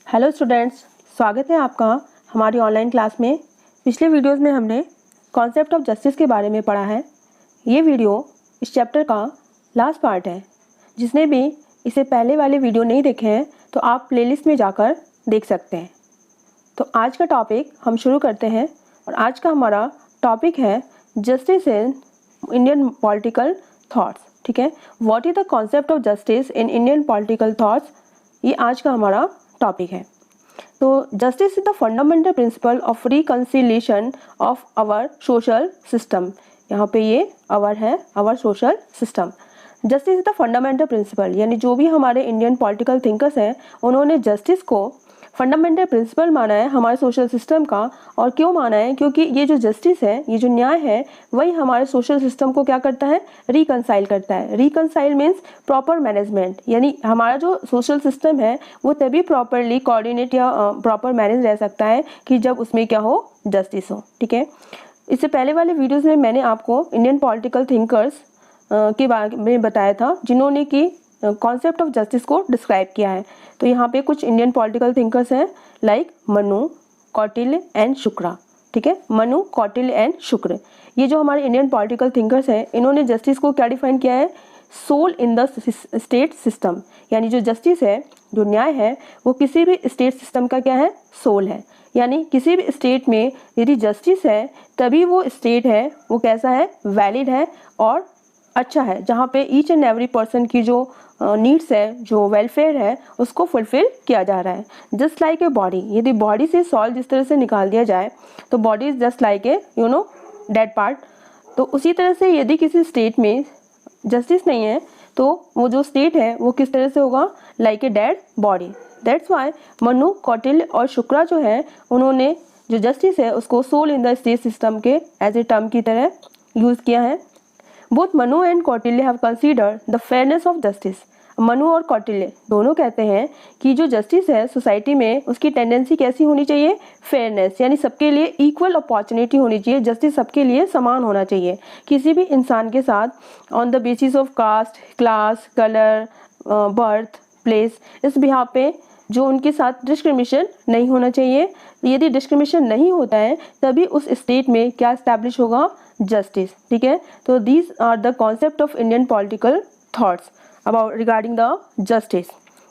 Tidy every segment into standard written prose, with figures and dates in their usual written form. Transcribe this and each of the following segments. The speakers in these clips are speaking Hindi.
हेलो स्टूडेंट्स, स्वागत है आपका हमारी ऑनलाइन क्लास में। पिछले वीडियोस में हमने कॉन्सेप्ट ऑफ जस्टिस के बारे में पढ़ा है। ये वीडियो इस चैप्टर का लास्ट पार्ट है। जिसने भी इसे पहले वाले वीडियो नहीं देखे हैं तो आप प्लेलिस्ट में जाकर देख सकते हैं। तो आज का टॉपिक हम शुरू करते हैं और आज का हमारा टॉपिक है justice in Indian political thoughts. ठीक है, what is the concept of justice in Indian political thoughts, ये आज का हमारा टॉपिक है। तो justice is the fundamental principle of reconciliation of our social system. यहाँ पे ये आवर है, our social system. Justice is the fundamental principle, यानी जो भी हमारे इंडियन पॉलिटिकल थिंकर्स हैं उन्होंने जस्टिस को फंडामेंटल प्रिंसिपल माना है हमारे सोशल सिस्टम का। और क्यों माना है? क्योंकि ये जो जस्टिस है, ये जो न्याय है, वही हमारे सोशल सिस्टम को क्या करता है? रिकंसाइल करता है। रिकंसाइल मीन्स प्रॉपर मैनेजमेंट, यानी हमारा जो सोशल सिस्टम है वो तभी प्रॉपरली कोऑर्डिनेट या प्रॉपर मैनेज रह सकता है कि जब उसमें क्या हो? जस्टिस हो। ठीक है, इससे पहले वाले वीडियोज़ में मैंने आपको इंडियन पॉलिटिकल थिंकर्स के बारे में बताया था जिन्होंने कि कॉन्सेप्ट ऑफ जस्टिस को डिस्क्राइब किया है। तो यहाँ पे कुछ इंडियन पॉलिटिकल थिंकर्स हैं लाइक मनु, कौटिल्य एंड शुक्रा। ठीक है, मनु, कौटिल्य एंड शुक्र, ये जो हमारे इंडियन पॉलिटिकल थिंकर्स हैं इन्होंने जस्टिस को क्या डिफाइन किया है? Soul in the state system, यानी जो जस्टिस है, जो न्याय है, वो किसी भी स्टेट सिस्टम का क्या है? सोल है। यानी किसी भी स्टेट में यदि जस्टिस है तभी वो स्टेट है वो कैसा है? वैलिड है और अच्छा है, जहाँ पे ईच एंड एवरी पर्सन की जो नीड्स है, जो वेलफेयर है, उसको फुलफिल किया जा रहा है। जस्ट लाइक ए बॉडी, यदि बॉडी से सॉल जिस तरह से निकाल दिया जाए तो body is just like a dead part. तो उसी तरह से यदि किसी स्टेट में जस्टिस नहीं है तो वो जो स्टेट है वो किस तरह से होगा? Like a dead body. That's why Manu, Kautilya और शुक्रा जो है उन्होंने जो जस्टिस है उसको soul in the state system के एज ए टर्म की तरह यूज़ किया है। Both Manu and Kautilya have considered the fairness of justice. Manu और कौटिल्य दोनों कहते हैं कि जो जस्टिस है सोसाइटी में उसकी टेंडेंसी कैसी होनी चाहिए? फेयरनेस, यानी सबके लिए इक्वल अपॉर्चुनिटी होनी चाहिए। जस्टिस सबके लिए समान होना चाहिए। किसी भी इंसान के साथ on the basis of caste, class, colour, birth, place, इस बिहाफ पे जो उनके साथ डिस्क्रिमिनेशन नहीं होना चाहिए। यदि डिस्क्रिमिनेशन नहीं होता है तभी उस स्टेट में क्या एस्टैब्लिश होगा? जस्टिस। ठीक है, तो these are the concept of Indian political thoughts about regarding the justice.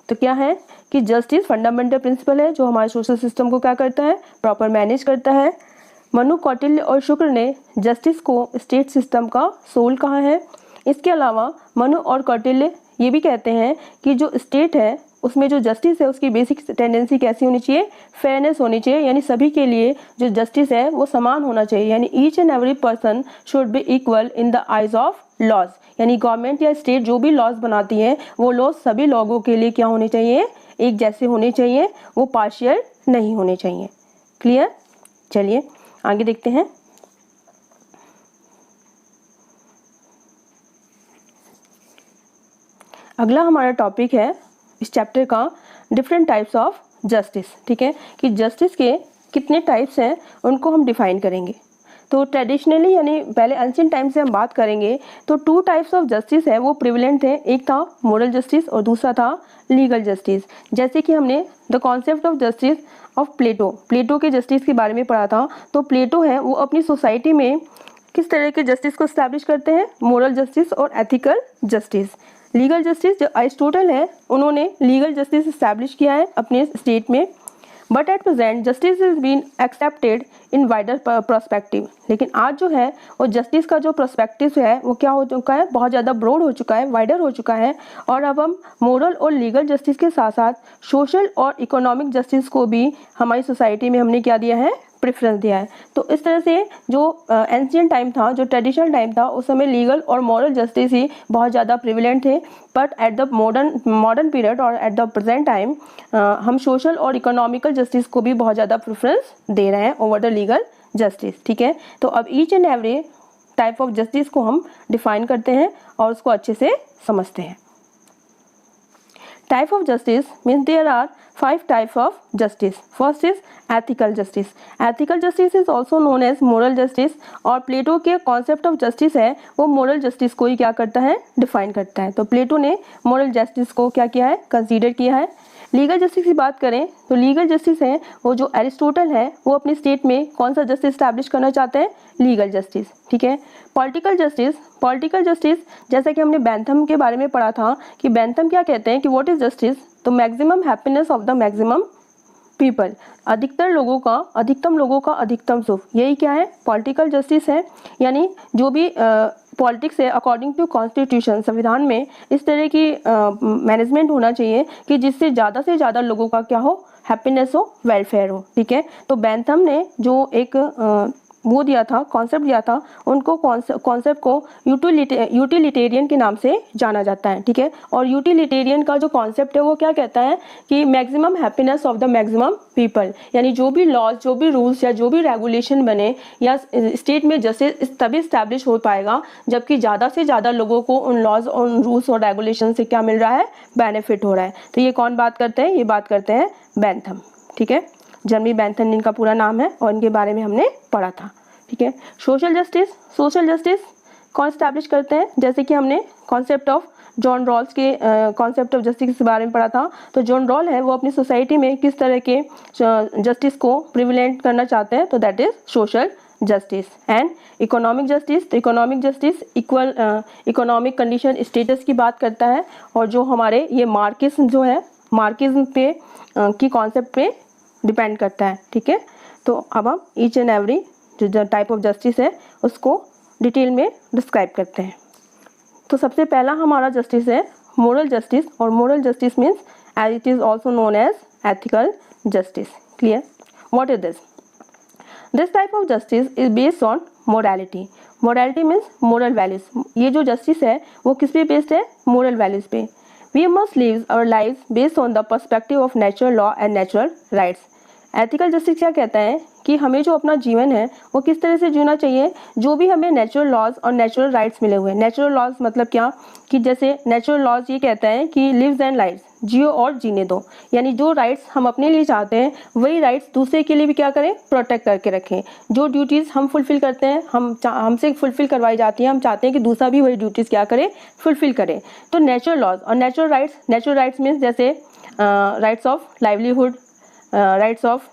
तो क्या है कि जस्टिस फंडामेंटल प्रिंसिपल है जो हमारे सोशल सिस्टम को क्या करता है? प्रॉपर मैनेज करता है। मनु, कौटिल्य और शुक्र ने जस्टिस को स्टेट सिस्टम का सोल कहा है। इसके अलावा मनु और कौटिल्य ये भी कहते हैं कि जो स्टेट है उसमें जो जस्टिस है उसकी बेसिक टेंडेंसी कैसी होनी चाहिए? फेयरनेस होनी चाहिए, यानी सभी के लिए जो जस्टिस है वो समान होना चाहिए। यानी each and every person should be equal in the eyes of laws, यानी गवर्नमेंट या स्टेट जो भी लॉज बनाती है वो लॉज सभी लोगों के लिए क्या होने चाहिए? एक जैसे होने चाहिए, वो पार्शियल नहीं होने चाहिए। क्लियर? चलिए आगे देखते हैं। अगला हमारा टॉपिक है इस चैप्टर का डिफरेंट टाइप्स ऑफ जस्टिस। ठीक है, कि जस्टिस के कितने टाइप्स हैं उनको हम डिफाइन करेंगे। तो ट्रेडिशनली यानी पहले एंशिएंट टाइम से हम बात करेंगे तो टू टाइप्स ऑफ जस्टिस है वो प्रिविलेंट थे। एक था मोरल जस्टिस और दूसरा था लीगल जस्टिस। जैसे कि हमने the concept of justice of Plato के जस्टिस के बारे में पढ़ा था। तो प्लेटो है वो अपनी सोसाइटी में किस तरह के जस्टिस को एस्टैब्लिश करते हैं? मोरल जस्टिस और एथिकल जस्टिस। लीगल जस्टिस जो अरिस्टोटल है उन्होंने लीगल जस्टिस इस्टेब्लिश किया है अपने स्टेट में। But at present justice is been accepted in wider perspective. लेकिन आज जो है वो जस्टिस का जो पर्सपेक्टिव है वो क्या हो चुका है? बहुत ज़्यादा ब्रॉड हो चुका है, वाइडर हो चुका है। और अब हम मोरल और लीगल जस्टिस के साथ साथ सोशल और इकोनॉमिक जस्टिस को भी हमारी सोसाइटी में हमने क्या दिया है? प्रेफरेंस दिया है। तो इस तरह से जो एंशिएंट टाइम था, जो ट्रेडिशनल टाइम था, उस समय लीगल और मॉरल जस्टिस ही बहुत ज़्यादा प्रिविलेंट थे। But at the modern period और एट द प्रेजेंट टाइम हम सोशल और इकोनॉमिकल जस्टिस को भी बहुत ज़्यादा प्रेफरेंस दे रहे हैं ओवर द लीगल जस्टिस। ठीक है, तो अब each and every type of justice को हम डिफाइन करते हैं और उसको अच्छे से समझते हैं। Type of justice means there are 5 types of justice. First is ethical justice. Ethical justice is also known as moral justice. और प्लेटो के कॉन्सेप्ट ऑफ जस्टिस है वो मोरल जस्टिस को ही क्या करता है? डिफाइन करता है। तो प्लेटो ने मोरल जस्टिस को क्या किया है? कंसीडर किया है। लीगल जस्टिस की बात करें तो लीगल जस्टिस है वो जो एरिस्टोटल है वो अपनी स्टेट में कौन सा जस्टिस स्टैब्लिश करना चाहते हैं, लीगल जस्टिस, ठीक है। पॉलिटिकल जस्टिस जैसा कि हमने बेंथम के बारे में पढ़ा था कि बेंथम क्या कहते हैं कि व्हाट इज जस्टिस, तो maximum happiness of the maximum people, अधिकतम लोगों का अधिकतम सुख, यही क्या है, पॉलिटिकल जस्टिस है। यानी जो भी पॉलिटिक्स है अकॉर्डिंग टू कॉन्स्टिट्यूशन, संविधान में इस तरह की मैनेजमेंट होना चाहिए कि जिससे ज़्यादा से ज़्यादा लोगों का क्या हो, हैप्पीनेस हो, वेलफेयर हो, ठीक है। तो बेंथम ने जो एक वो दिया था, कॉन्सेप्ट दिया था, उनको कॉन्सेप्ट को यूटिलिटेरियन के नाम से जाना जाता है, ठीक है। और यूटिलिटेरियन का जो कॉन्सेप्ट है वो क्या कहता है कि maximum happiness of the maximum people, यानी जो भी लॉज, जो भी रूल्स या जो भी रेगुलेशन बने या स्टेट में जस्टिस तभी स्टैब्लिश हो पाएगा जबकि ज़्यादा से ज़्यादा लोगों को उन लॉज, उन रूल्स और रेगुलेशन से क्या मिल रहा है, बेनिफिट हो रहा है। तो ये कौन बात करते हैं, ये बात करते हैं बेंथम, ठीक है। जर्मी बेंथम इनका पूरा नाम है और इनके बारे में हमने पढ़ा था, ठीक है। सोशल जस्टिस कौन स्टैब्लिश करते हैं, जैसे कि हमने कॉन्सेप्ट ऑफ जॉन रॉल्स के कॉन्सेप्ट ऑफ जस्टिस के बारे में पढ़ा था। तो जॉन रॉल है वो अपनी सोसाइटी में किस तरह के जस्टिस को प्रिविलेंट करना चाहते हैं, तो that is social justice. And economic justice, तो economic justice equal economic condition status की बात करता है और जो हमारे ये मार्क्सिज्म जो है, मार्क्सिज्म पे की कॉन्सेप्ट पे डिपेंड करता है, ठीक है। तो अब हम ईच एंड एवरी जो टाइप ऑफ जस्टिस है उसको डिटेल में डिस्क्राइब करते हैं। तो सबसे पहला हमारा जस्टिस है मोरल जस्टिस, और moral justice means as it is also known as ethical justice. Clear, what is this? This type of justice is based on morality. Morality means moral values. ये जो जस्टिस है वो किस पे बेस्ड है, मोरल वैल्यूज पे। We must live our life based on the perspective of natural law and natural rights. Ethical justice क्या कहता है कि हमें जो अपना जीवन है वो किस तरह से जीना चाहिए, जो भी हमें नेचुरल लॉज और नेचुरल राइट्स मिले हुए हैं। नेचुरल लॉज मतलब क्या, कि जैसे नेचुरल लॉज ये कहता है कि लिव्स एंड लाइव्स, जियो और जीने दो, यानी जो राइट्स हम अपने लिए चाहते हैं वही राइट्स दूसरे के लिए भी क्या करें, प्रोटेक्ट करके रखें। जो ड्यूटीज़ हम फुलफिल करते हैं, हमसे फुलफिल करवाई जाती हैं, हम चाहते हैं कि दूसरा भी वही ड्यूटीज़ क्या करे, फुलफिल करे। तो नेचुरल लॉज और नेचुरल राइट्स मीन्स जैसे rights of livelihood, rights of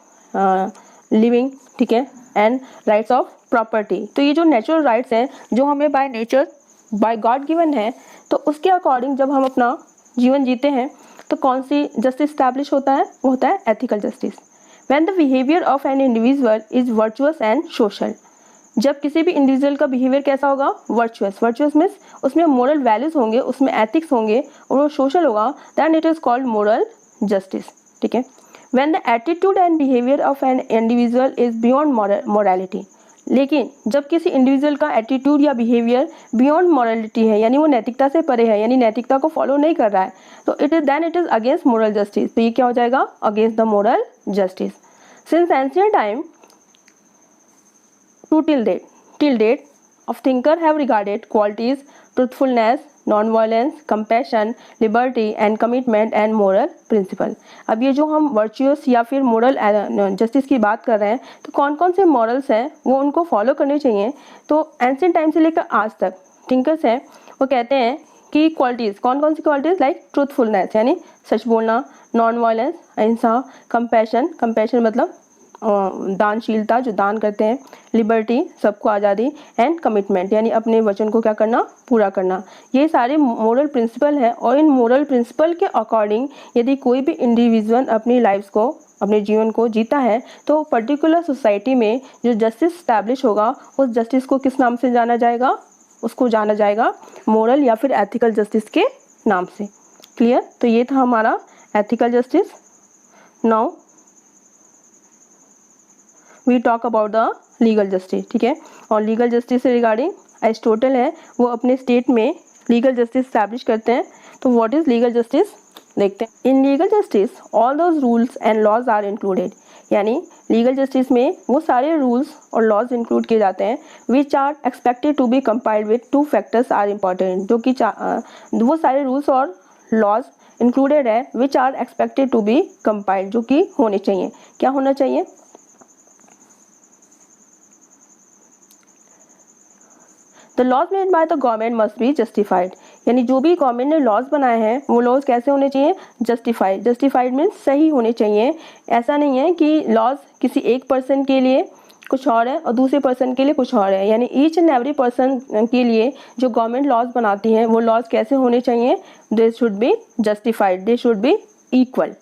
living, ठीक है, एंड राइट्स ऑफ प्रॉपर्टी। तो ये जो नेचुरल राइट्स हैं जो हमें by nature, by God given है, तो उसके अकॉर्डिंग जब हम अपना जीवन जीते हैं तो कौन सी जस्टिस स्टैब्लिश होता है, वो होता है ethical justice. When the behaviour of an individual is virtuous and social, जब किसी भी इंडिविजुअल का बिहेवियर कैसा होगा, वर्चुअस मीन्स उसमें मोरल वैल्यूज होंगे, उसमें एथिक्स होंगे और वो सोशल होगा, then it is called moral justice, ठीक है। When the attitude and behavior of an individual is beyond morality, लेकिन जब किसी इंडिविजुअल का एटीट्यूड या बिहेवियर बियॉन्ड मॉरलिटी है, यानी वो नैतिकता से परे है, यानी नैतिकता को फॉलो नहीं कर रहा है, तो it is against moral justice. तो ये क्या हो जाएगा, against the moral justice. Since ancient time to till date of thinker have regarded qualities truthfulness, non-violence, compassion, liberty and commitment and moral principle। अब ये जो हम वर्चुअस या फिर मोरल जस्टिस की बात कर रहे हैं, तो कौन कौन से मॉरल्स हैं वो उनको फॉलो करने चाहिए। तो एंशिएंट टाइम से लेकर आज तक थिंकर्स हैं वो कहते हैं कि क्वालिटीज़, कौन कौन सी क्वालिटीज़, लाइक ट्रूथफुलनेस यानी सच बोलना, नॉन वायलेंस अहिंसा, कंपैशन मतलब दानशीलता, जो दान करते हैं, लिबर्टी सबको आज़ादी, एंड कमिटमेंट यानी अपने वचन को क्या करना, पूरा करना। ये सारे मोरल प्रिंसिपल है और इन मोरल प्रिंसिपल के अकॉर्डिंग यदि कोई भी इंडिविजुअल अपनी लाइफ को, अपने जीवन को जीता है, तो पर्टिकुलर सोसाइटी में जो जस्टिस स्टैब्लिश होगा उस जस्टिस को किस नाम से जाना जाएगा, उसको जाना जाएगा मोरल या फिर एथिकल जस्टिस के नाम से। क्लियर, तो ये था हमारा ethical justice. Now we talk about the legal justice, ठीक है। और लीगल जस्टिस से रिगार्डिंग एरिस्टोटल है वो अपने स्टेट में लीगल जस्टिस स्टैब्लिश करते हैं। तो व्हाट इज लीगल जस्टिस देखते हैं। In legal justice all those rules and laws are included, यानी लीगल जस्टिस में वो सारे रूल्स और लॉज इंक्लूड किए जाते हैं which are expected to be compiled with two factors are important, जो कि वो सारे रूल्स और लॉज इंक्लूडेड है which are expected to be compiled, जो कि होने चाहिए। क्या होना चाहिए, The laws made by the government must be justified, यानी जो भी गवर्नमेंट ने लॉज बनाए हैं वो लॉज कैसे होने चाहिए, जस्टिफाइड। जस्टिफाइड मीन्स सही होने चाहिए। ऐसा नहीं है कि लॉज किसी एक पर्सन के लिए कुछ और है और दूसरे पर्सन के लिए कुछ और है। यानी ईच एंड एवरी पर्सन के लिए जो गवर्नमेंट लॉज बनाती है वो लॉज कैसे होने चाहिए, they should be justified, they should be equal.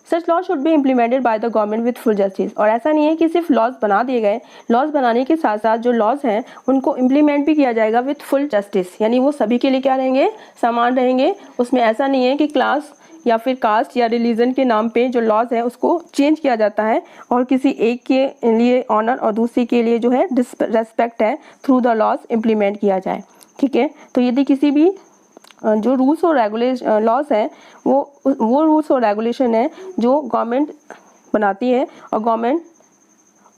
Such laws should be implemented by the government with full justice. और ऐसा नहीं है कि सिर्फ लॉज बना दिए गए, लॉज बनाने के साथ साथ जो लॉज हैं उनको इम्प्लीमेंट भी किया जाएगा विद फुल जस्टिस। यानी वो सभी के लिए क्या रहेंगे, समान रहेंगे। उसमें ऐसा नहीं है कि क्लास या फिर कास्ट या रिलीजन के नाम पे जो लॉज है उसको चेंज किया जाता है और किसी एक के लिए ऑनर और दूसरे के लिए जो है डिसरेस्पेक्ट है थ्रू द लॉज इम्प्लीमेंट किया जाए। ठीक है, तो यदि किसी भी जो रूल्स और रेगुलेशन लॉज हैं वो रूल्स और रेगुलेशन है जो गवर्नमेंट बनाती है और गवर्नमेंट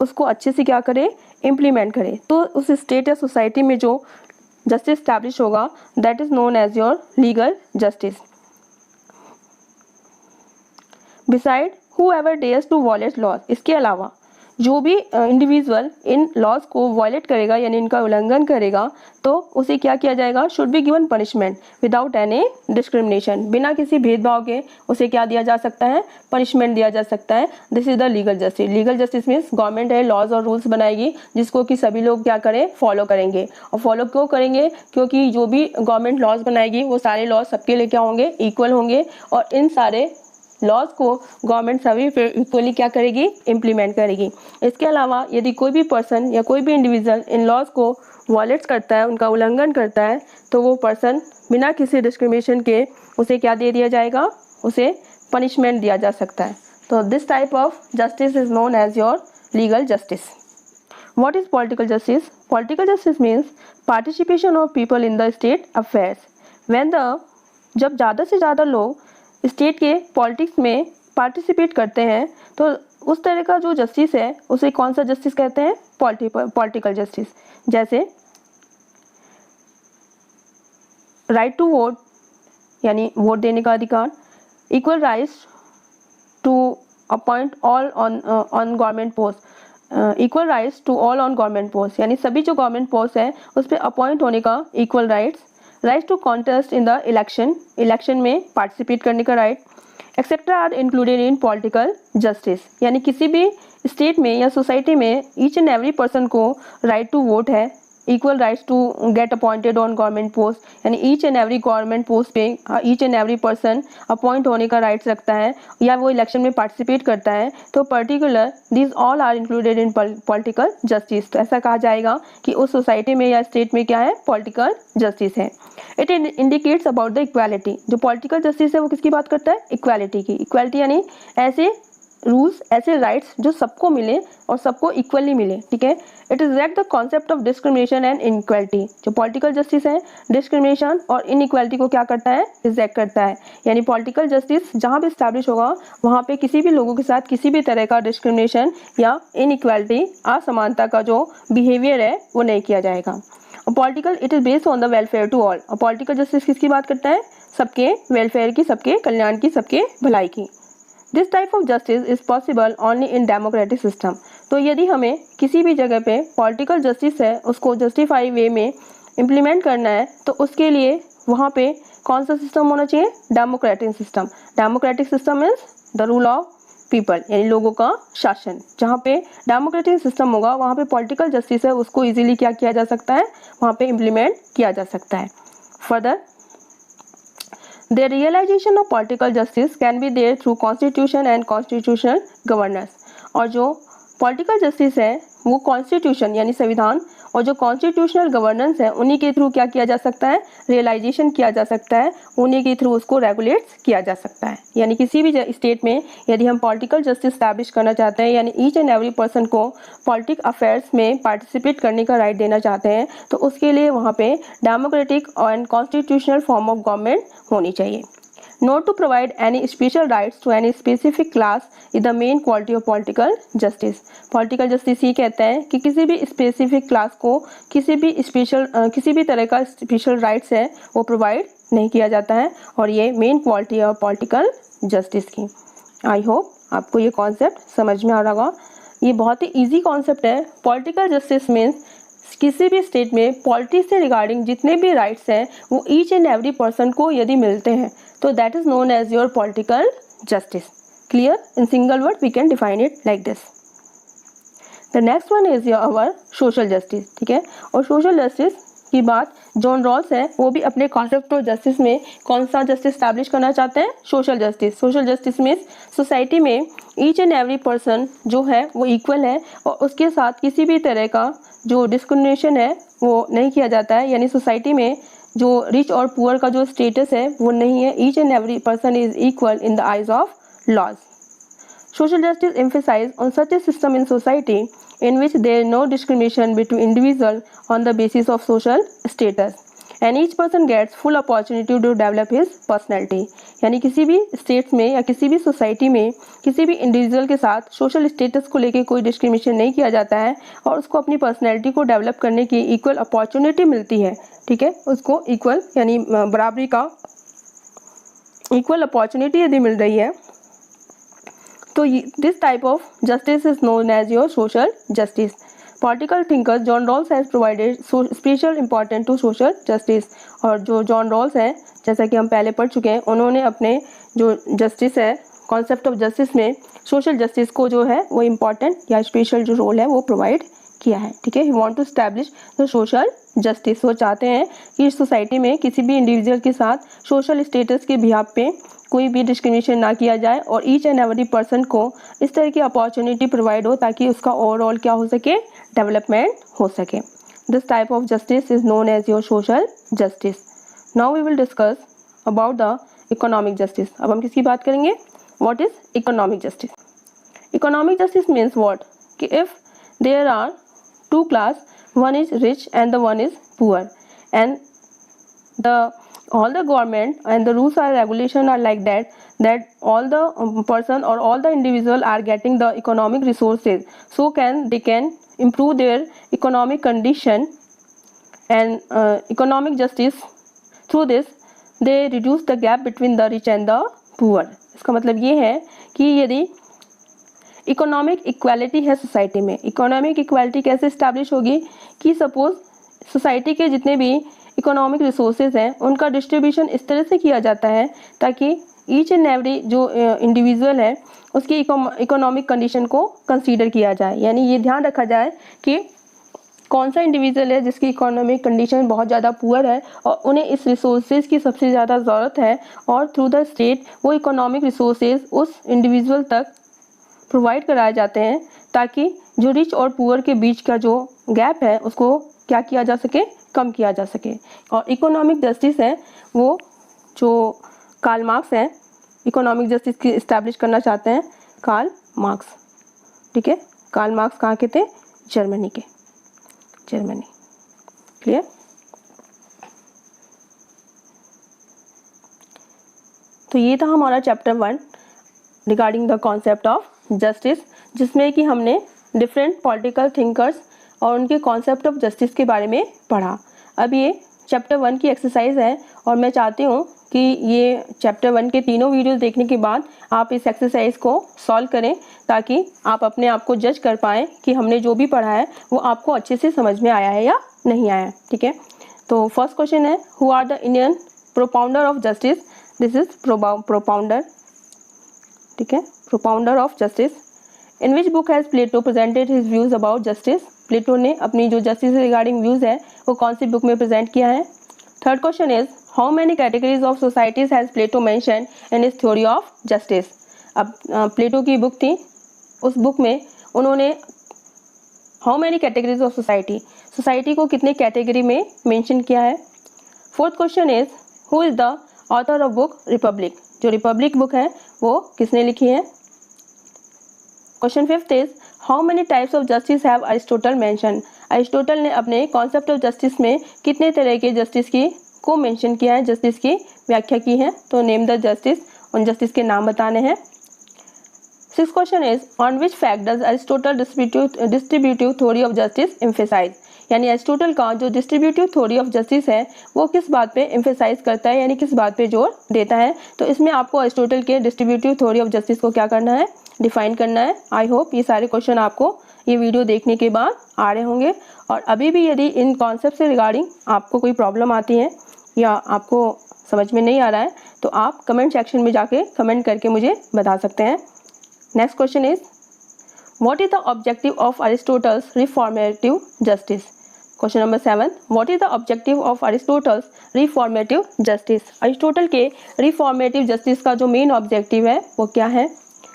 उसको अच्छे से क्या करे, इम्प्लीमेंट करे, तो उस स्टेट या सोसाइटी में जो जस्टिस स्टैब्लिश होगा that is known as your legal justice. Beside whoever dares to violate laws, इसके अलावा जो भी इंडिविजुअल इन लॉज को वायलेट करेगा यानी इनका उल्लंघन करेगा तो उसे क्या किया जाएगा, should be given punishment without any discrimination. बिना किसी भेदभाव के उसे क्या दिया जा सकता है, पनिशमेंट दिया जा सकता है। This is the legal justice. Legal justice means government है लॉज और रूल्स बनाएगी जिसको कि सभी लोग क्या करें, फॉलो करेंगे। और फॉलो क्यों करेंगे, क्योंकि जो भी गवर्नमेंट लॉज बनाएगी वो सारे लॉज सबके लिए क्या होंगे, इक्वल होंगे और इन सारे लॉज को गवर्नमेंट सभी पे इक्वली क्या करेगी, इम्प्लीमेंट करेगी। इसके अलावा यदि कोई भी पर्सन या कोई भी इंडिविजुअल इन लॉज को वायलेट करता है, उनका उल्लंघन करता है, तो वो पर्सन बिना किसी डिस्क्रिमिनेशन के उसे क्या दे दिया जाएगा, उसे पनिशमेंट दिया जा सकता है। तो this type of justice is known as your legal justice. What is political justice? Political justice means participation of people in the state affairs. जब ज़्यादा से ज़्यादा लोग स्टेट के पॉलिटिक्स में पार्टिसिपेट करते हैं तो उस तरह का जो जस्टिस है उसे कौन सा जस्टिस कहते हैं, पॉलिटिकल जस्टिस। जैसे राइट टू वोट यानी वोट देने का अधिकार, equal rights to appoint all on government post, equal rights to all on government post यानी सभी जो गवर्नमेंट पोस्ट है उस पर अपॉइंट होने का equal rights, right to contest in the election में पार्टिसिपेट करने का right, etcetera are included in political justice. यानी किसी भी स्टेट में या सोसाइटी में ईच एंड एवरी पर्सन को राइट टू वोट है, equal rights to get appointed on government post यानी each and every government post पे each and every person appoint होने का राइट्स रखता है या वो इलेक्शन में पार्टिसिपेट करता है। तो particular this all are included in political justice. तो ऐसा कहा जाएगा कि उस सोसाइटी में या स्टेट में क्या है, पॉलिटिकल जस्टिस है। It indicates about the equality. जो पॉलिटिकल जस्टिस है वो किसकी बात करता है, इक्वालिटी की। इक्वालिटी यानी ऐसे रूल्स, ऐसे राइट्स जो सबको मिले और सबको इक्वली मिले। ठीक है, it is reject the concept of discrimination and inequality. जो पॉलिटिकल जस्टिस है डिस्क्रिमिनेशन और इनइक्वालिटी को क्या करता है, रिजेक्ट करता है। यानी पॉलिटिकल जस्टिस जहाँ भी स्टैब्लिश होगा वहाँ पे किसी भी लोगों के साथ किसी भी तरह का डिस्क्रिमिनेशन या इनइक्वालिटी, असमानता का जो बिहेवियर है वो नहीं किया जाएगा। Political it is based on the welfare to all. और पॉलिटिकल जस्टिस किसकी बात करता है, सबके वेलफेयर की, सबके कल्याण की, सबके भलाई की। This type of justice is possible only in democratic system. तो यदि हमें किसी भी जगह पे पॉलिटिकल जस्टिस है उसको जस्टिफाई वे में इम्प्लीमेंट करना है तो उसके लिए वहाँ पे कौन सा सिस्टम होना चाहिए, democratic system. Democratic system means the rule of people यानी लोगों का शासन। जहाँ पे डेमोक्रेटिक सिस्टम होगा वहाँ पे पॉलिटिकल जस्टिस है उसको इजीली क्या किया जा सकता है, वहाँ पे इम्प्लीमेंट किया जा सकता है। Further The realization of political justice can be there through constitution and constitutional governance। और जो पॉलिटिकल जस्टिस है वो कॉन्स्टिट्यूशन यानी संविधान और जो कॉन्स्टिट्यूशनल गवर्नेंस है उन्हीं के थ्रू क्या किया जा सकता है, रियलाइजेशन किया जा सकता है, उन्हीं के थ्रू उसको रेगुलेट किया जा सकता है। यानी किसी भी स्टेट में यदि हम पॉलिटिकल जस्टिस स्टैब्लिश करना चाहते हैं यानी ईच एंड एवरी पर्सन को पॉलिटिक अफेयर्स में पार्टिसिपेट करने का राइट देना चाहते हैं तो उसके लिए वहाँ पे democratic and constitutional form of government होनी चाहिए। Not to provide any special rights to any specific class is the main quality of political justice। Political justice ये कहता है कि किसी भी specific class को किसी भी तरह का special rights है वो provide नहीं किया जाता है और ये main quality है political justice की। I hope आपको ये concept समझ में आ रहा होगा। ये बहुत ही easy concept है। Political justice means किसी भी स्टेट में पॉलिटिक्स से रिगार्डिंग जितने भी राइट्स हैं वो ईच एंड एवरी पर्सन को यदि मिलते हैं तो that is known as your political justice. Clear? In single word we can define it like this. The next one is our social justice. ठीक है, और सोशल जस्टिस की बात जॉन रॉल्स है, वो भी अपने कॉन्सेप्ट ऑफ जस्टिस में कौन सा जस्टिस स्टैब्लिश करना चाहते हैं? Social justice. Social justice means society में ईच एंड एवरी पर्सन जो है वो इक्वल है और उसके साथ किसी भी तरह का जो डिस्क्रिमिनेशन है वो नहीं किया जाता है, यानी सोसाइटी में जो रिच और पुअर का जो स्टेटस है वो नहीं है। Each and every person is equal in the eyes of laws. Social justice emphasizes on such a system in society in which there is no discrimination between individuals on the basis of social status and each person gets full opportunity to develop his personality। यानी किसी भी स्टेट्स में या किसी भी सोसाइटी में किसी भी इंडिविजुअल के साथ सोशल स्टेटस को लेके कोई डिस्क्रिमिनेशन नहीं किया जाता है और उसको अपनी पर्सनैलिटी को डेवलप करने की इक्वल अपॉर्चुनिटी मिलती है। ठीक है, उसको इक्वल यानी बराबरी का इक्वल अपॉर्चुनिटी यदि मिल रही है तो this type of justice is known as your social justice. Political thinker John Rawls has provided special important to social justice. और जो जॉन रॉल्स हैं, जैसा कि हम पहले पढ़ चुके हैं, उन्होंने अपने जो जस्टिस है कॉन्सेप्ट ऑफ जस्टिस में सोशल जस्टिस को जो है वो इम्पॉर्टेंट या स्पेशल जो रोल है वो प्रोवाइड किया है। ठीक है, he want to establish the social justice. वो चाहते हैं कि इस सोसाइटी में किसी भी इंडिविजुअल के साथ सोशल स्टेटस के बिहाफ पे कोई भी डिस्क्रिमिनेशन ना किया जाए और ईच एंड एवरी पर्सन को इस तरह की अपॉर्चुनिटी प्रोवाइड हो ताकि उसका ओवरऑल क्या हो सके? डेवलपमेंट हो सके। This type of justice is known as your social justice. Now we will discuss about the economic justice. अब हम किसकी बात करेंगे? What is economic justice? Economic justice means what? कि if there are two class, one is rich and the one is poor, and all the government and the rules or regulation are like that all the person or all the individual are getting the economic resources, so they can improve their economic condition and economic justice through this they reduce the gap between the rich and the poor। इसका मतलब ये है कि यदि इकोनॉमिक इक्वालिटी है सोसाइटी में, इकोनॉमिक इक्वालिटी कैसे इस्टेब्लिश होगी कि सपोज सोसाइटी के जितने भी इकोनॉमिक रिसोर्सेज हैं उनका डिस्ट्रीब्यूशन इस तरह से किया जाता है ताकि ईच एंड एवरी जो इंडिविजुअल है उसकी इकोनॉमिक कंडीशन को कंसीडर किया जाए। यानी ये ध्यान रखा जाए कि कौन सा इंडिविजुअल है जिसकी इकोनॉमिक कंडीशन बहुत ज़्यादा पुअर है और उन्हें इस रिसोर्सेज की सबसे ज़्यादा ज़रूरत है और थ्रू द स्टेट वो इकोनॉमिक रिसोर्सेज उस इंडिविजुअल तक प्रोवाइड कराए जाते हैं ताकि जो रिच और पुअर के बीच का जो गैप है उसको क्या किया जा सके? कम किया जा सके। और इकोनॉमिक जस्टिस है वो जो कार्ल मार्क्स हैं इकोनॉमिक जस्टिस की इस्टेब्लिश करना चाहते हैं, कार्ल मार्क्स। ठीक है, कार्ल मार्क्स कहाँ के थे? जर्मनी के, जर्मनी। क्लियर? तो ये था हमारा chapter 1 regarding the concept of justice, जिसमें कि हमने डिफरेंट पॉलिटिकल थिंकर्स और उनके कॉन्सेप्ट ऑफ जस्टिस के बारे में पढ़ा। अब ये चैप्टर 1 की एक्सरसाइज है और मैं चाहती हूँ कि ये चैप्टर 1 के तीनों वीडियोस देखने के बाद आप इस एक्सरसाइज को सॉल्व करें ताकि आप अपने आप को जज कर पाएँ कि हमने जो भी पढ़ा है वो आपको अच्छे से समझ में आया है या नहीं आया। ठीक है, तो फर्स्ट क्वेश्चन है, who are the Indian propounder of justice? This is propounder. ठीक है, propounder of justice. In which book has Plato presented his views about justice? Plato ने अपनी जो जस्टिस से रिगार्डिंग व्यूज़ है वो कौन सी बुक में प्रेजेंट किया है? Third question is, how many categories of societies has Plato mention in his theory of justice? अब प्लेटो की बुक थी, उस बुक में उन्होंने how many categories of society को कितने कैटेगरी में मेंशन किया है? Fourth question is, who is the author of book Republic? जो रिपब्लिक बुक है वो किसने लिखी है? Question fifth is, how many types of justice have Aristotle mention? Aristotle ने अपने कॉन्सेप्ट ऑफ जस्टिस में कितने तरह के जस्टिस की को मेंशन किया है, जस्टिस की व्याख्या की है? तो नेम द जस्टिस, उन जस्टिस के नाम बताने हैं। Six question is, on which fact does Aristotle distributive theory of justice emphasise? यानी अरिस्टोटल का जो डिस्ट्रीब्यूटिव थ्योरी ऑफ जस्टिस है वो किस बात पे एम्फेसाइज करता है, यानी किस बात पे जोर देता है? तो इसमें आपको अरिस्टोटल के डिस्ट्रीब्यूटिव थ्योरी ऑफ जस्टिस को क्या करना है? डिफाइन करना है। आई होप ये सारे क्वेश्चन आपको ये वीडियो देखने के बाद आ रहे होंगे। और अभी भी यदि इन कॉन्सेप्ट से रिगार्डिंग आपको कोई प्रॉब्लम आती है या आपको समझ में नहीं आ रहा है तो आप कमेंट सेक्शन में जाके कमेंट करके मुझे बता सकते हैं। Next question is what is the objective of Aristotle's reformative justice. Question number 7, what is the objective of Aristotle's reformative justice. Aristotle के रिफॉर्मेटिव जस्टिस का जो मेन ऑब्जेक्टिव है वो क्या है।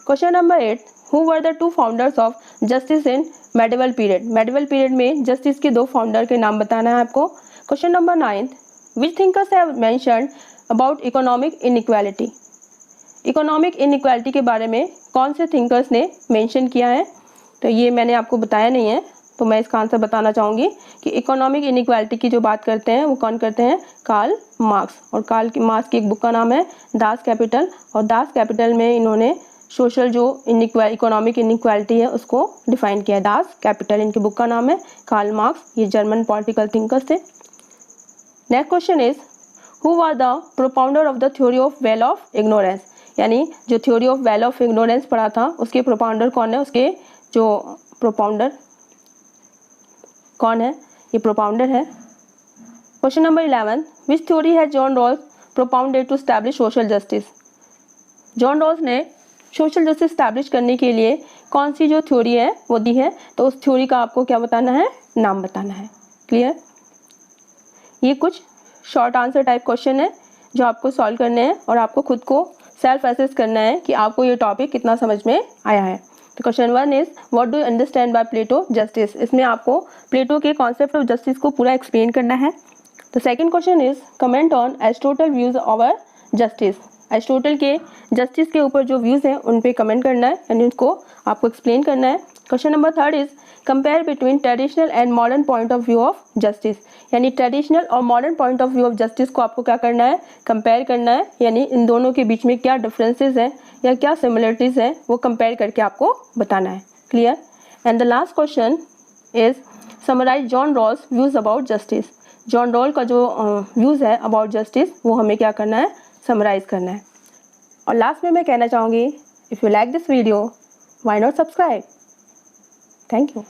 Question number 8, who were the 2 founders of justice in medieval period. Medieval period में जस्टिस के 2 फाउंडर के नाम बताना है आपको। Question number 9, which thinkers have mentioned about economic inequality. Economic inequality के बारे में कौन से थिंकर्स ने मेंशन किया है। तो ये मैंने आपको बताया नहीं है, तो मैं इसका आंसर बताना चाहूँगी कि इकोनॉमिक इनइक्वालिटी की जो बात करते हैं वो कौन करते हैं, कार्ल मार्क्स। और कार्ल मार्क्स की एक बुक का नाम है दास कैपिटल, और दास कैपिटल में इन्होंने सोशल जो इकोनॉमिक इनइक्वालिटी है उसको डिफाइन किया है। दास कैपिटल इनकी बुक का नाम है। कार्ल मार्क्स ये जर्मन पॉलिटिकल थिंकर्स थे। Next question is who was the propounder of the theory of well of ignorance. यानी जो theory of well of ignorance पढ़ा था उसके प्रोपाउंडर कौन है, उसके जो प्रोपाउंडर कौन है, ये प्रोपाउंडर है। क्वेश्चन नंबर 11, विच थ्योरी है John Rawls propounded to establish social justice. John Rawls ने सोशल जस्टिस एस्टैब्लिश करने के लिए कौन सी जो थ्योरी है वो दी है, तो उस थ्योरी का आपको क्या बताना है, नाम बताना है। क्लियर। ये कुछ शॉर्ट आंसर टाइप क्वेश्चन है जो आपको सॉल्व करने हैं और आपको खुद को सेल्फ एसेस करना है कि आपको ये टॉपिक कितना समझ में आया है। तो question 1 is what do you understand by Plato justice. इसमें आपको प्लेटो के कॉन्सेप्ट ऑफ जस्टिस को पूरा एक्सप्लेन करना है। तो second question is comment on Aristotle views over justice. Aristotle के जस्टिस के ऊपर जो व्यूज़ हैं उन पे कमेंट करना है, यानी उसको आपको एक्सप्लेन करना है। Question number 3 is compare between traditional and modern point of view of justice. यानी ट्रेडिशनल और modern point of view of justice को आपको क्या करना है, कंपेयर करना है। यानी इन दोनों के बीच में क्या डिफरेंसेस हैं या क्या सिमिलरिटीज़ हैं वो कंपेयर करके आपको बताना है। Clear. And the last question is summarise John Rawls views about justice. John Rawl का जो व्यूज़ है अबाउट जस्टिस वो हमें क्या करना है, समराइज करना है। और लास्ट में मैं कहना चाहूँगी, if you like this video why not subscribe. Thank you.